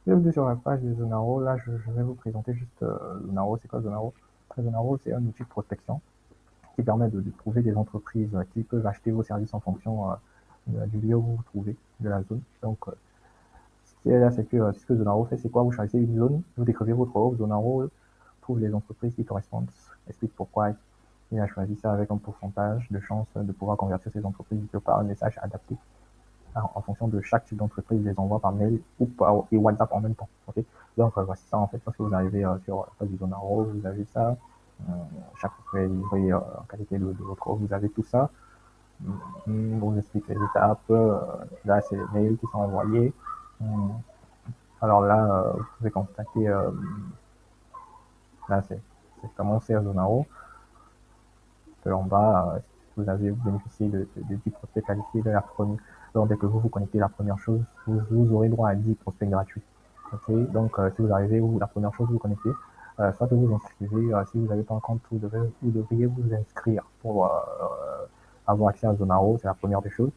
Bienvenue sur la page de Zonaro. Là, je vais vous présenter juste Zonaro. C'est quoi Zonaro? Zonaro, c'est un outil de prospection qui permet de trouver des entreprises qui peuvent acheter vos services en fonction du lieu où vous vous trouvez, de la zone. Donc, ce qui est là, c'est que ce que Zonaro fait, c'est quoi? Vous choisissez une zone, vous décrivez votre offre. Zonaro trouve les entreprises qui correspondent, explique pourquoi il a choisi ça avec un pourcentage de chance de pouvoir convertir ces entreprises par un message adapté en fonction de chaque type d'entreprise, ils les envoient par mail ou par et WhatsApp en même temps. Okay. Donc voici ça en fait, lorsque vous arrivez sur la page du Zonaro, vous avez ça. Chaque fois que vous livré en qualité de votre offre, vous avez tout ça. On vous explique les étapes. Là, c'est les mails qui sont envoyés. Alors là, vous pouvez contacter. Là, c'est commencer à Zonaro. En bas, vous avez bénéficié de 10 prospects qualifiés de la première. Donc, dès que vous vous connectez, la première chose, vous aurez droit à 10 prospects gratuits. Okay. Donc, si vous arrivez, la première chose, vous vous connectez, soit vous vous inscrivez, si vous n'avez pas un compte, vous devriez vous inscrire pour avoir accès à Zonaro, c'est la première des choses.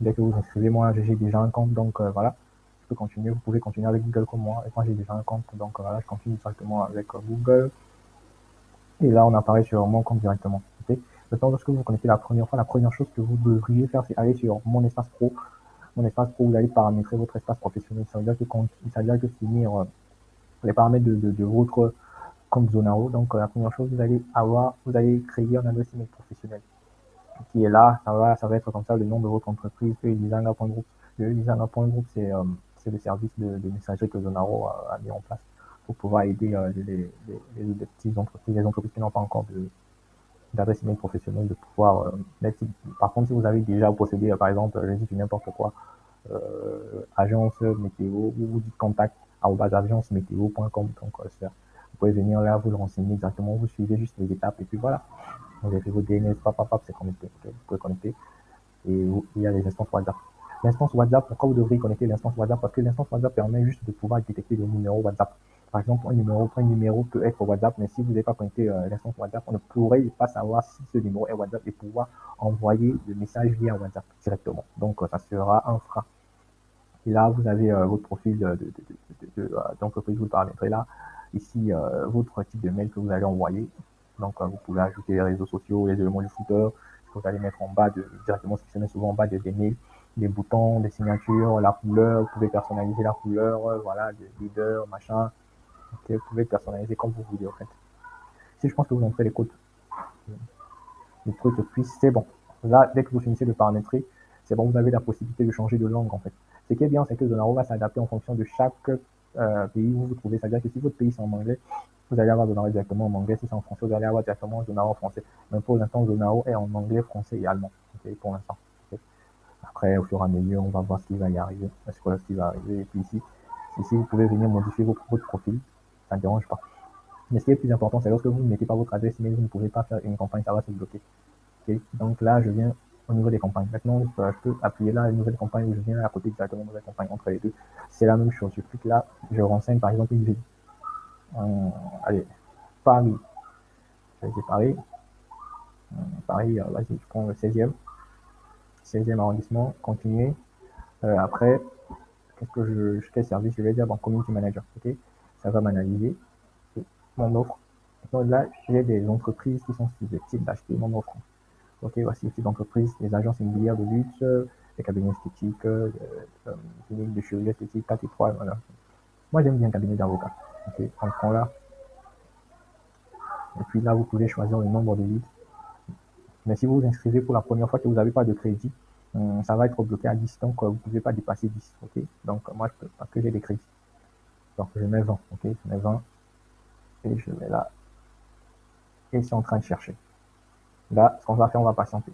Dès que vous vous inscrivez, moi, j'ai déjà un compte, donc voilà, je peux continuer, vous pouvez continuer avec Google comme moi, et moi, j'ai déjà un compte, donc voilà, je continue directement avec Google, et là, on apparaît sur mon compte directement. Okay. Maintenant, lorsque vous vous connectez la première fois, la première chose que vous devriez faire, c'est aller sur mon espace pro. Mon espace pro, vous allez paramétrer votre espace professionnel. Ça veut dire que finir les paramètres de votre compte Zonaro. Donc, la première chose, vous allez créer un adresse email professionnel qui est là. Ça va être comme ça le nom de votre entreprise, designer.group. Le designer.group, c'est le service de messagerie que Zonaro a mis en place pour pouvoir aider les petites entreprises, les entreprises qui n'ont pas encore d'adresse email professionnelle, de pouvoir mettre. Par contre, si vous avez déjà procédé, par exemple, je dis n'importe quoi, agence météo, ou vous dites contact agencemétéo.com. Donc, vous pouvez venir là, vous le renseigner directement, vous suivez juste les étapes, et puis voilà. Vous avez fait vos DNS, c'est connecté. Okay. Vous pouvez connecter, et il y a les instances WhatsApp. L'instance WhatsApp, pourquoi vous devriez connecter l'instance WhatsApp? Parce que l'instance WhatsApp permet juste de pouvoir détecter les numéros WhatsApp. Par exemple, un numéro peut être WhatsApp, mais si vous n'avez pas connecté l'instance WhatsApp, on ne pourrait pas savoir si ce numéro est WhatsApp et pouvoir envoyer le message via WhatsApp directement. Donc, ça sera un frein. Et là, vous avez votre profil d'entreprise, vous paramétrez là. Ici, votre type de mail que vous allez envoyer. Donc, vous pouvez ajouter les réseaux sociaux, les éléments du footer. Vous allez mettre en bas, directement ce qui se met souvent en bas des mails, des boutons, des signatures, la couleur. Vous pouvez personnaliser la couleur, voilà, des leaders, machin. Okay, vous pouvez personnaliser comme vous voulez, en fait. Si je pense que vous entrez les codes, les trucs, puis c'est bon. Là, dès que vous finissez de paramétrer, c'est bon, vous avez la possibilité de changer de langue, en fait. Ce qui est bien, c'est que Zonaro va s'adapter en fonction de chaque pays où vous vous trouvez. C'est-à-dire que si votre pays c'est en anglais, vous allez avoir Zonaro directement en anglais. Si c'est en français, vous allez avoir directement Zonaro en français. Mais pour l'instant, Zonaro est en anglais, français et allemand. Okay, pour l'instant. Okay. Après, au fur et à mesure, on va voir ce qui va y arriver. Ce qui va arriver. Et puis ici, vous pouvez venir modifier votre profil. Ça ne dérange pas. Mais ce qui est plus important, c'est lorsque vous ne mettez pas votre adresse email, vous ne pouvez pas faire une campagne, ça va se bloquer. Okay. Donc là, je viens au niveau des campagnes. Maintenant, je peux appuyer là, une nouvelle campagne, où je viens à côté directement une nouvelle campagne entre les deux. C'est la même chose. Je clique là, je renseigne par exemple une ville. Allez, Paris. Je vais dire Paris. Paris, vas-y, je prends le 16e arrondissement, continuer. Après, quel service je vais dire? Bon, community manager. Ok, ça va m'analyser mon offre. Donc là, j'ai des entreprises qui sont susceptibles d'acheter mon offre. Ok, voici le type d'entreprise, les agences immobilières de luxe, les cabinets esthétiques, cliniques de chirurgie esthétique 4 étoiles, voilà. Moi, j'aime bien le cabinet d'avocat. Ok, on prend là. Et puis là, vous pouvez choisir le nombre de leads. Mais si vous vous inscrivez pour la première fois que vous n'avez pas de crédit, ça va être bloqué à 10, donc vous ne pouvez pas dépasser 10. Ok, donc moi, je peux, parce que j'ai des crédits. Donc je mets 20. Ok, je mets 20 et je mets là. Et c'est en train de chercher. Là, ce qu'on va faire, on va patienter.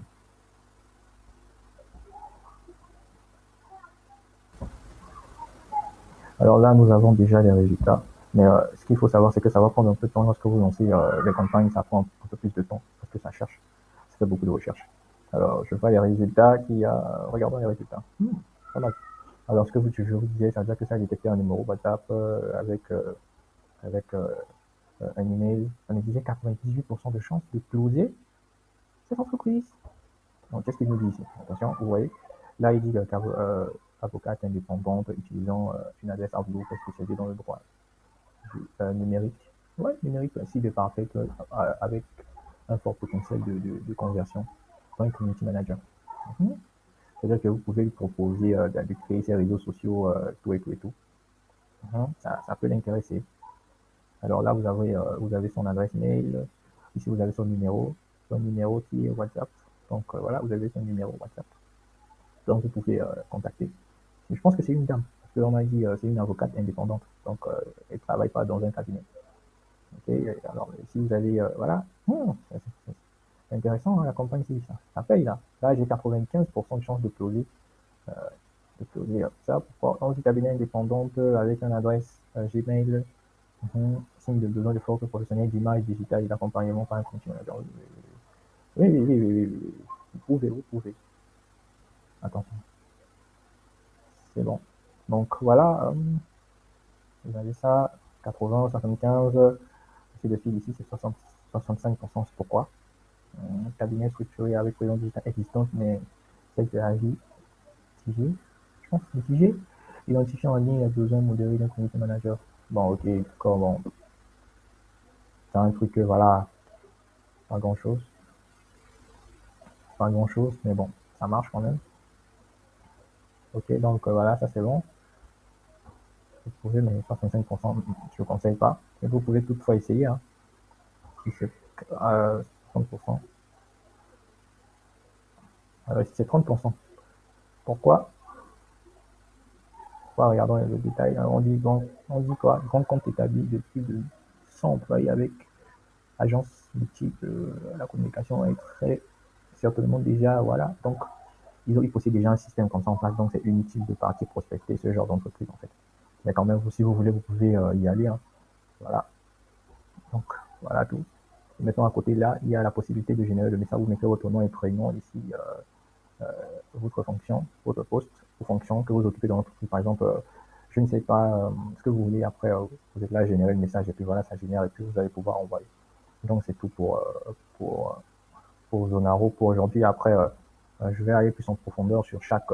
Alors là, nous avons déjà les résultats. Mais ce qu'il faut savoir, c'est que ça va prendre un peu de temps lorsque vous lancez les campagnes. Ça prend un peu plus de temps parce que ça cherche. Ça fait beaucoup de recherches. Alors, je vois les résultats regardons les résultats. Pas mal. Alors, ce que je vous disais, ça veut dire que ça a détecté un numéro WhatsApp avec un email. On disait 98% de chances de closer cette entreprise. Donc, qu'est-ce qu'il nous dit ici? Attention, vous voyez, Là, il dit avocate indépendante utilisant une adresse Outlook spécialisée dans le droit numérique. Ouais, numérique, cible parfaite avec un fort potentiel de conversion pour un community manager. Mhm. C'est-à-dire que vous pouvez lui proposer de créer ses réseaux sociaux, tout et tout et tout. Mhm. Ça peut l'intéresser. Alors là, vous avez son adresse mail. Ici, vous avez son numéro qui est WhatsApp. Donc voilà, vous avez son numéro WhatsApp. Donc vous pouvez contacter. Je pense que c'est une dame. Parce qu'on m'a dit c'est une avocate indépendante. Donc elle ne travaille pas dans un cabinet. Ok. Alors si vous avez voilà, c'est intéressant hein, la campagne ici. Ça paye là. Là j'ai 95% de chance euh, de closer ça. Pourquoi? Dans une cabinet indépendante avec une adresse Gmail. Signe de besoin de force professionnelle d'image digitale et d'accompagnement par un fonctionnaire. Oui, oui, oui, oui, oui, oui, oui. Vous pouvez. Attention, c'est bon. Donc voilà, vous avez ça, 80, 75, c'est de suite ici, c'est 60, 65%. C'est pourquoi cabinet structuré avec présence digitale existante, mais celle de la vie mitigée, je pense, mitigée, identifiant en ligne les besoins modérés d'un community manager. Bon, ok, comment, c'est un truc, voilà, pas grand chose, pas grand chose, mais bon, ça marche quand même. Ok, donc voilà, ça c'est bon. Vous pouvez, mais 65%, je ne conseille pas. Mais vous pouvez toutefois essayer, hein, si c'est 30%. Si c'est 30%. Pourquoi? Regardons le détail. On dit quoi? Grand compte établi de plus de 100 employés avec agence multiple. La communication est très certainement déjà, voilà. Donc, ils possèdent déjà un système comme ça en place. Donc, c'est inutile de partir prospecter ce genre d'entreprise, en fait. Mais quand même, si vous voulez, vous pouvez y aller, hein. Voilà. Donc, voilà tout. Mettons à côté là, il y a la possibilité de générer le message. Vous mettez votre nom et prénom ici, votre fonction, votre poste ou fonction que vous occupez dans l'entreprise. Par exemple, je ne sais pas ce que vous voulez. Après, vous êtes là, générer le message et puis voilà, ça génère et puis vous allez pouvoir envoyer. Donc, c'est tout pour Zonaro pour aujourd'hui. Après, je vais aller plus en profondeur sur chaque